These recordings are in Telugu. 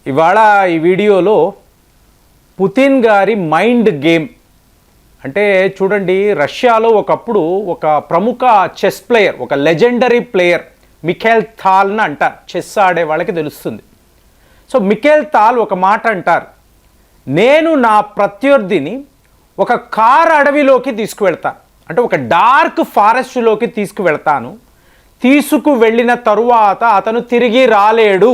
ఇవాళ ఈ వీడియోలో పుతిన్ గారి మైండ్ గేమ్ అంటే చూడండి, రష్యాలో ఒకప్పుడు ఒక ప్రముఖ చెస్ ప్లేయర్, ఒక లెజెండరీ ప్లేయర్ మిఖేల్ థాల్ని అంటారు. చెస్ ఆడే వాళ్ళకి తెలుస్తుంది. సో మిఖేల్ థాల్ ఒక మాట అంటారు, నేను నా ప్రత్యర్థిని ఒక కార్ అడవిలోకి తీసుకువెళ్తాను, అంటే ఒక డార్క్ ఫారెస్ట్లోకి తీసుకువెళ్తాను, తీసుకువెళ్ళిన తరువాత అతను తిరిగి రాలేడు.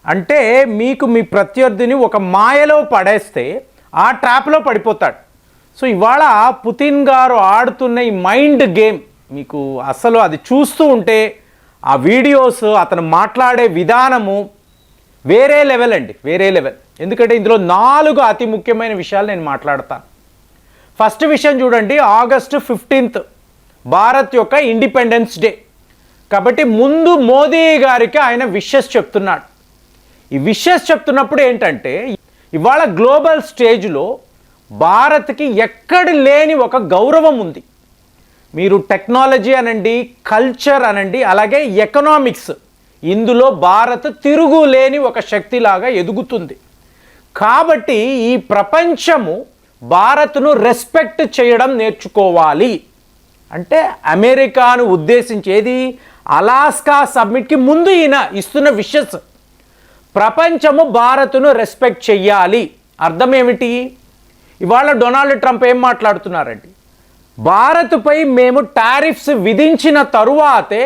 అంటే మీకు మీ ప్రత్యర్థిని ఒక మాయలో పడేస్తే ఆ ట్రాప్లో పడిపోతాడు. సో ఇవాళ పుతిన్ గారు ఆడుతున్న ఈ మైండ్ గేమ్ మీకు అసలు అది చూస్తూ ఉంటే ఆ వీడియోస్, అతను మాట్లాడే విధానము వేరే లెవెల్ అండి, వేరే లెవెల్. ఎందుకంటే ఇందులో 4 అతి ముఖ్యమైన విషయాలు నేను మాట్లాడతాను. ఫస్ట్ విషయం చూడండి, ఆగస్టు 15 భారత్ యొక్క ఇండిపెండెన్స్ డే. కాబట్టి ముందు మోదీ గారికి ఆయన విషెస్ చెప్తున్నాడు. ఈ విషెస్ చెప్తున్నప్పుడు ఏంటంటే, ఇవాళ గ్లోబల్ స్టేజ్లో భారత్కి ఎక్కడ లేని ఒక గౌరవం ఉంది. మీరు టెక్నాలజీ అనండి, కల్చర్ అనండి, అలాగే ఎకనామిక్స్, ఇందులో భారత్ తిరుగులేని ఒక శక్తిలాగా ఎదుగుతుంది. కాబట్టి ఈ ప్రపంచము భారత్ను రెస్పెక్ట్ చేయడం నేర్చుకోవాలి. అంటే అమెరికాను ఉద్దేశించి ఏది, అలాస్కా సబ్మిట్కి ముందు ఈయన ఇస్తున్న విషెస్, ప్రపంచము భారత్ను రెస్పెక్ట్ చెయ్యాలి. అర్థం ఏమిటి? ఇవాళ డొనాల్డ్ ట్రంప్ ఏం మాట్లాడుతున్నారండి, భారత్పై మేము టారిఫ్స్ విధించిన తరువాతే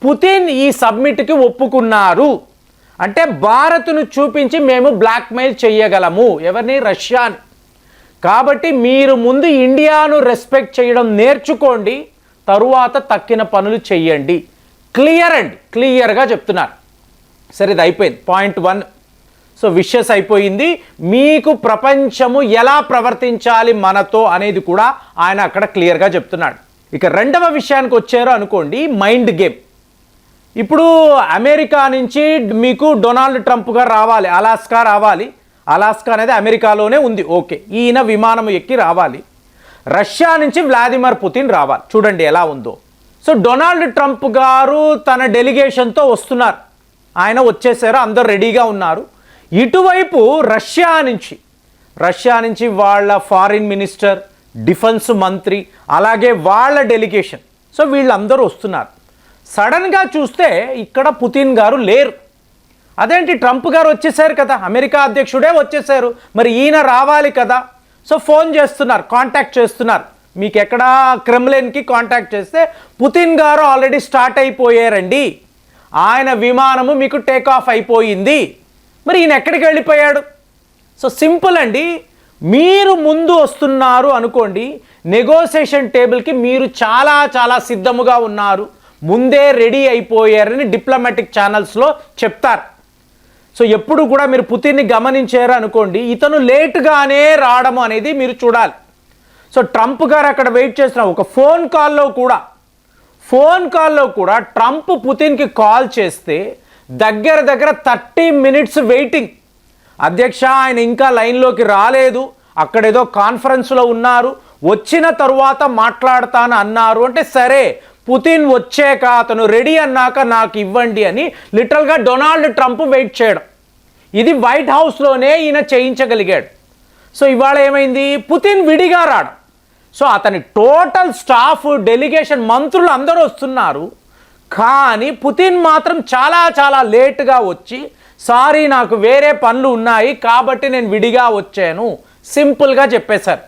పుతిన్ ఈ సబ్మిట్కి ఒప్పుకున్నారు. అంటే భారత్ను చూపించి మేము బ్లాక్మెయిల్ చేయగలము ఎవరిని, రష్యాని. కాబట్టి మీరు ముందు ఇండియాను రెస్పెక్ట్ చేయడం నేర్చుకోండి, తరువాత తక్కిన పనులు చెయ్యండి. క్లియర్ అండి, క్లియర్గా చెప్తున్నారు. సరే, ఇది అయిపోయింది పాయింట్ 1. సో విషెస్ అయిపోయింది. మీకు ప్రపంచము ఎలా ప్రవర్తించాలి మనతో అనేది కూడా ఆయన అక్కడ క్లియర్గా చెప్తున్నాడు. ఇక రెండవ విషయానికి వచ్చారు అనుకోండి, మైండ్ గేమ్. ఇప్పుడు అమెరికా నుంచి మీకు డొనాల్డ్ ట్రంప్ గారు రావాలి, అలాస్కా రావాలి. అలాస్కా అనేది అమెరికాలోనే ఉంది, ఓకే. ఈయన విమానం ఎక్కి రావాలి. రష్యా నుంచి వ్లాదిమిర్ పుతిన్ రావాలి. చూడండి ఎలా ఉందో. సో డొనాల్డ్ ట్రంప్ గారు తన డెలిగేషన్తో వస్తున్నారు. ఆయన వచ్చేసారు, అందరు రెడీగా ఉన్నారు. ఇటువైపు రష్యా నుంచి వాళ్ళ ఫారిన్ మినిస్టర్, డిఫెన్స్ మంత్రి, అలాగే వాళ్ళ డెలిగేషన్. సో వీళ్ళందరూ వస్తున్నారు. సడన్గా చూస్తే ఇక్కడ పుతిన్ గారు లేరు. అదేంటి, ట్రంప్ గారు వచ్చేసారు కదా, అమెరికా అధ్యక్షుడే వచ్చేసారు, మరి ఈయన రావాలి కదా. సో ఫోన్ చేస్తున్నారు, కాంటాక్ట్ చేస్తున్నారు. మీకు ఎక్కడ క్రెమ్లిన్కి కాంటాక్ట్ చేస్తే పుతిన్ గారు ఆల్రెడీ స్టార్ట్ అయిపోయారండి, ఆయన విమానము మీకు టేక్ ఆఫ్ అయిపోయింది, మరి ఈయన ఎక్కడికి వెళ్ళిపోయాడు. సో సింపుల్ అండి, మీరు ముందు వస్తున్నారు అనుకోండి, నెగోసియేషన్ టేబుల్కి మీరు చాలా సిద్ధముగా ఉన్నారు, ముందే రెడీ అయిపోయారని డిప్లొమాటిక్ ఛానల్స్లో చెప్తారు. సో ఎప్పుడు కూడా మీరు పుతిన్ని గమనించారు అనుకోండి, ఇతను లేటుగానే రావడం అనేది మీరు చూడాలి. సో ట్రంప్ గారు అక్కడ వెయిట్ చేస్తున్నారు. ఒక ఫోన్ కాల్లో కూడా ట్రంప్ పుతిన్కి కాల్ చేస్తే దగ్గర 30 మినిట్స్ వెయిటింగ్. అధ్యక్ష, ఆయన ఇంకా లైన్లోకి రాలేదు, అక్కడేదో కాన్ఫరెన్స్లో ఉన్నారు, వచ్చిన తరువాత మాట్లాడతాను అన్నారు. అంటే సరే, పుతిన్ వచ్చాక, అతను రెడీ అన్నాక నాకు ఇవ్వండి అని లిటరల్గా డొనాల్డ్ ట్రంప్ వెయిట్ చేయడం. ఇది వైట్ హౌస్లోనే ఈయన చేయించగలిగాడు. సో ఇవాళ ఏమైంది, పుతిన్ విడిగా రావడం. సో అతని టోటల్ స్టాఫ్, డెలిగేషన్, మంత్రులు అందరూ వస్తున్నారు, కానీ పుతిన్ మాత్రం చాలా లేటుగా వచ్చి, సారీ నాకు వేరే పనులు ఉన్నాయి కాబట్టి నేను విడిగా వచ్చాను, సింపుల్గా చెప్పేశారు.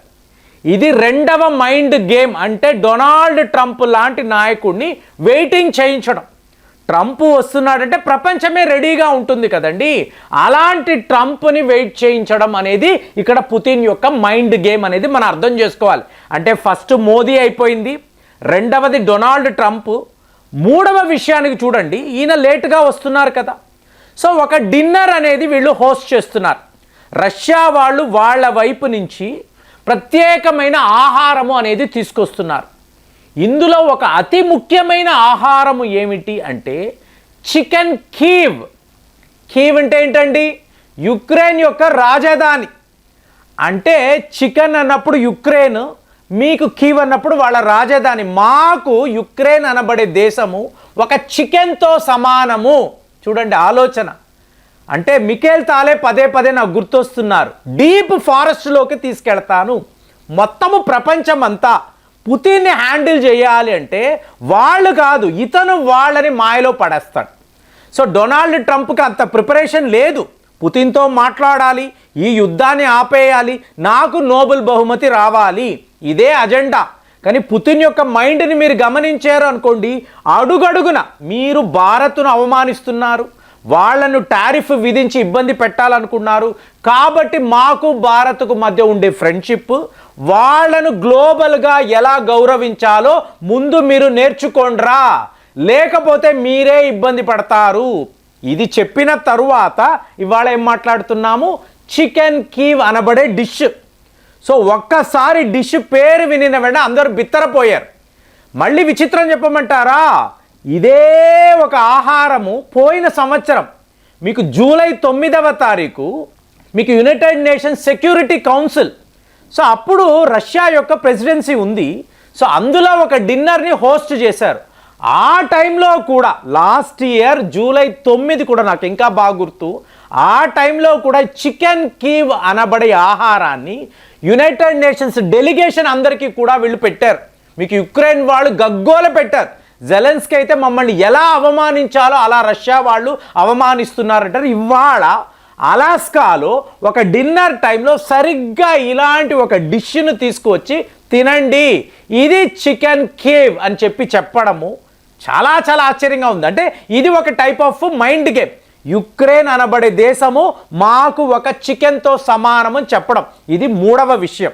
ఇది రెండవ మైండ్ గేమ్. అంటే డొనాల్డ్ ట్రంప్ లాంటి నాయకుడిని వెయిటింగ్ చేయించడం. ట్రంప్ వస్తున్నాడంటే ప్రపంచమే రెడీగా ఉంటుంది కదండి, అలాంటి ట్రంప్ని వెయిట్ చేయించడం అనేది ఇక్కడ పుతిన్ యొక్క మైండ్ గేమ్ అనేది మనం అర్థం చేసుకోవాలి. అంటే ఫస్ట్ మోదీ అయిపోయింది, రెండవది డొనాల్డ్ ట్రంప్, మూడవ విషయానికి చూడండి, ఈయన లేటుగా వస్తున్నారు కదా. సో ఒక డిన్నర్ అనేది వీళ్ళు హోస్ట్ చేస్తున్నారు. రష్యా వాళ్ళు వాళ్ళ వైపు నుంచి ప్రత్యేకమైన ఆహారము అనేది తీసుకొస్తున్నారు. ఇందులో ఒక అతి ముఖ్యమైన ఆహారము ఏమిటి అంటే చికెన్ కీవ్. కీవ్ అంటే ఏంటండి, యుక్రెయిన్ యొక్క రాజధాని. అంటే చికెన్ అన్నప్పుడు యుక్రెయిన్, మీకు కీవ్ అన్నప్పుడు వాళ్ళ రాజధాని. మాకు యుక్రెయిన్ అనబడే దేశము ఒక చికెన్తో సమానము. చూడండి ఆలోచన. అంటే మిఖేల్ తాలే పదే పదే నాకు గుర్తొస్తున్నారు. డీప్ ఫారెస్ట్లోకి తీసుకెళ్తాను, మొత్తము ప్రపంచం అంతా పుతిన్ని హ్యాండిల్ చేయాలి అంటే వాళ్ళు కాదు, ఇతను వాళ్ళని మాయలో పడేస్తాడు. సో డొనాల్డ్ ట్రంప్కి అంత ప్రిపరేషన్ లేదు. పుతిన్తో మాట్లాడాలి, ఈ యుద్ధాన్ని ఆపేయాలి, నాకు నోబెల్ బహుమతి రావాలి, ఇదే అజెండా. కానీ పుతిన్ యొక్క మైండ్ని మీరు గమనించారు అనుకోండి, అడుగడుగున మీరు భారత్ను అవమానిస్తున్నారు, వాళ్లను టారిఫ్ విధించి ఇబ్బంది పెట్టాలనుకున్నారు. కాబట్టి మాకు భారత్కు మధ్య ఉండే ఫ్రెండ్షిప్, వాళ్లను గ్లోబల్గా ఎలా గౌరవించాలో ముందు మీరు నేర్చుకోండ్రా, లేకపోతే మీరే ఇబ్బంది పడతారు. ఇది చెప్పిన తరువాత ఇవాళ ఏం మాట్లాడుతున్నాము, చికెన్ కీవ్ అనబడే డిష్. సో ఒక్కసారి డిష్ పేరు వినిన వెంటనే అందరూ బిత్తరపోయారు. మళ్ళీ విచిత్రం చెప్పమంటారా, ఇదే ఒక ఆహారము పోయిన సంవత్సరం మీకు జూలై 9వ తారీఖు మీకు United nations security council, so అప్పుడు రష్యా యొక్క ప్రెసిడెన్సీ ఉంది. సో అందులో ఒక డిన్నర్ని హోస్ట్ చేశారు. ఆ టైంలో కూడా లాస్ట్ ఇయర్ జూలై 9 కూడా నాకు ఇంకా బాగా గుర్తు, ఆ టైంలో కూడా చికెన్ కీవ్ అనబడే ఆహారాన్ని యునైటెడ్ నేషన్స్ డెలిగేషన్ అందరికీ కూడా వీళ్ళు పెట్టారు. మీకు యుక్రెయిన్ వాళ్ళు గగ్గోల పెట్టారు. జెలెన్స్కీ అయితే మమ్మల్ని ఎలా అవమానించాలో అలా రష్యా వాళ్ళు అవమానిస్తున్నారంటారు. ఇవాళ అలాస్కాలో ఒక డిన్నర్ టైంలో సరిగ్గా ఇలాంటి ఒక డిష్ను తీసుకువచ్చి తినండి, ఇది చికెన్ కేవ్ అని చెప్పడము చాలా చాలా ఆశ్చర్యంగా ఉంది. అంటే ఇది ఒక type of mind game. Ukraine అనబడే దేశము మాకు ఒక చికెన్తో సమానం అని చెప్పడం, ఇది 3వ విషయం.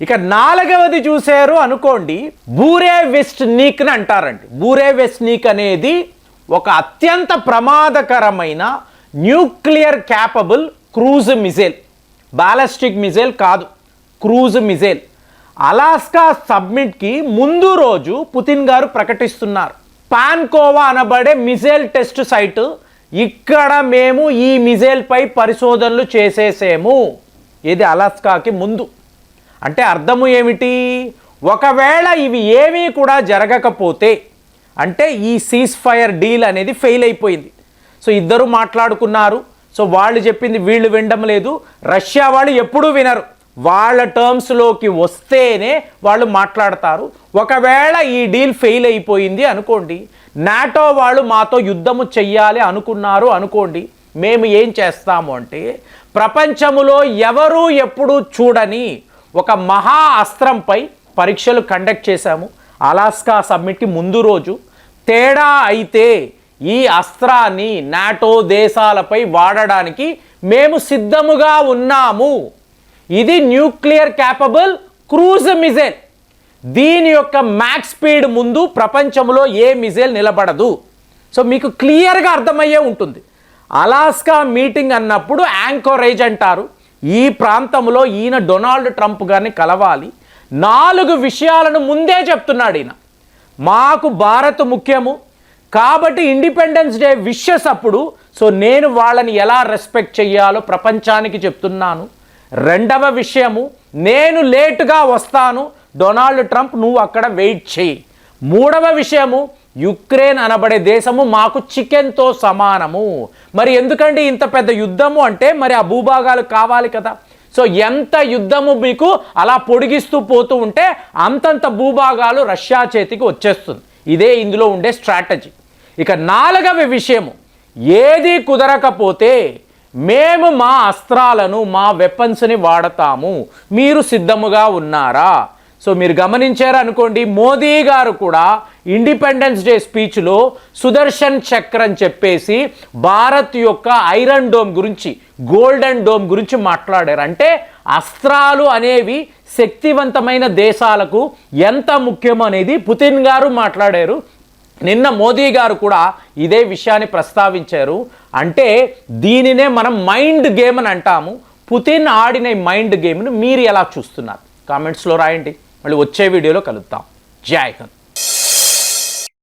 ఇక 4వది చూశారు అనుకోండి, బూరేవెస్ట్నీక్ అని అంటారండి. బూరేవెస్ట్నీక్ అనేది ఒక అత్యంత ప్రమాదకరమైన nuclear capable cruise missile, ballistic missile కాదు, క్రూజ్ మిజైల్. అలాస్కా సబ్మిట్కి ముందు రోజు పుతిన్ గారు ప్రకటిస్తున్నారు, పాన్కోవా అనబడే మిజైల్ టెస్ట్ సైట్, ఇక్కడ మేము ఈ మిజైల్పై పరిశోధనలు చేసేసాము. ఇది అలాస్కాకి ముందు. అంటే అర్థము ఏమిటి, ఒకవేళ ఇవి ఏమీ కూడా జరగకపోతే అంటే ఈ సీజ్ ఫైర్ డీల్ అనేది ఫెయిల్ అయిపోయింది. సో ఇద్దరు మాట్లాడుకున్నారు, సో వాళ్ళు చెప్పింది వీళ్ళు వినడం లేదు, రష్యా వాళ్ళు ఎప్పుడూ వినరు, వాళ్ళ టర్మ్స్లోకి వస్తేనే వాళ్ళు మాట్లాడతారు. ఒకవేళ ఈ డీల్ ఫెయిల్ అయిపోయింది అనుకోండి, నాటో వాళ్ళు మాతో యుద్ధము చెయ్యాలి అనుకున్నారు అనుకోండి, మేము ఏం చేస్తాము అంటే ప్రపంచములో ఎవరూ ఎప్పుడూ చూడని ఒక మహా అస్త్రంపై పరీక్షలు కండక్ట్ చేశాము అలాస్కా సబ్మిట్కి ముందు రోజు. తేడా అయితే ఈ అస్త్రాన్ని నాటో దేశాలపై వాడడానికి మేము సిద్ధముగా ఉన్నాము. ఇది న్యూక్లియర్ క్యాపబుల్ క్రూజ్ మిజైల్. దీని యొక్క మ్యాక్స్ స్పీడ్ ముందు ప్రపంచంలో ఏ మిజైల్ నిలబడదు. సో మీకు క్లియర్గా అర్థమయ్యే ఉంటుంది. అలాస్కా మీటింగ్ అన్నప్పుడు యాంకోరేజ్ అంటారు. ఈ ప్రాంతంలో ఈయన డొనాల్డ్ ట్రంప్ గారిని కలవాలి. 4 విషయాలను ముందే చెప్తున్నాడు ఈయన. మాకు భారత్ ముఖ్యము కాబట్టి ఇండిపెండెన్స్ డే విషెస్ అప్పుడు సో నేను వాళ్ళని ఎలా రెస్పెక్ట్ చెయ్యాలో ప్రపంచానికి చెప్తున్నాను. 2వ విషయము, నేను లేటుగా వస్తాను, డొనాల్డ్ ట్రంప్ నువ్వు అక్కడ వెయిట్ చేయి. 3వ విషయము, యుక్రెయిన్ అనబడే దేశము మాకు చికెన్తో సమానము. మరి ఎందుకండి ఇంత పెద్ద యుద్ధము అంటే మరి ఆ భూభాగాలు కావాలి కదా. సో ఎంత యుద్ధము మీకు అలా పొడిగిస్తూ పోతూ ఉంటే అంతంత భూభాగాలు రష్యా చేతికి వచ్చేస్తుంది. ఇదే ఇందులో ఉండే స్ట్రాటజీ. ఇక 4వ విషయము, ఏది కుదరకపోతే మేము మా అస్త్రాలను మా వెపన్స్ని వాడతాము, మీరు సిద్ధముగా ఉన్నారా? సో మీరు గమనించారు అనుకోండి, మోదీ గారు కూడా ఇండిపెండెన్స్ డే స్పీచ్లో సుదర్శన్ చక్ర అని చెప్పేసి భారత్ యొక్క ఐరన్ డోమ్ గురించి, గోల్డెన్ డోమ్ గురించి మాట్లాడారు. అంటే అస్త్రాలు అనేవి శక్తివంతమైన దేశాలకు ఎంత ముఖ్యం అనేది పుతిన్ గారు మాట్లాడారు. నిన్న మోదీ గారు కూడా ఇదే విషయాన్ని ప్రస్తావించారు. అంటే దీనినే మనం మైండ్ గేమ్ అని అంటాము. పుతిన్ ఆడిన మైండ్ గేమ్ను మీరు ఎలా చూస్తున్నారు? కామెంట్స్లో రాయండి. మళ్ళీ వచ్చే వీడియోలో కలుద్దాం. జై హింద్.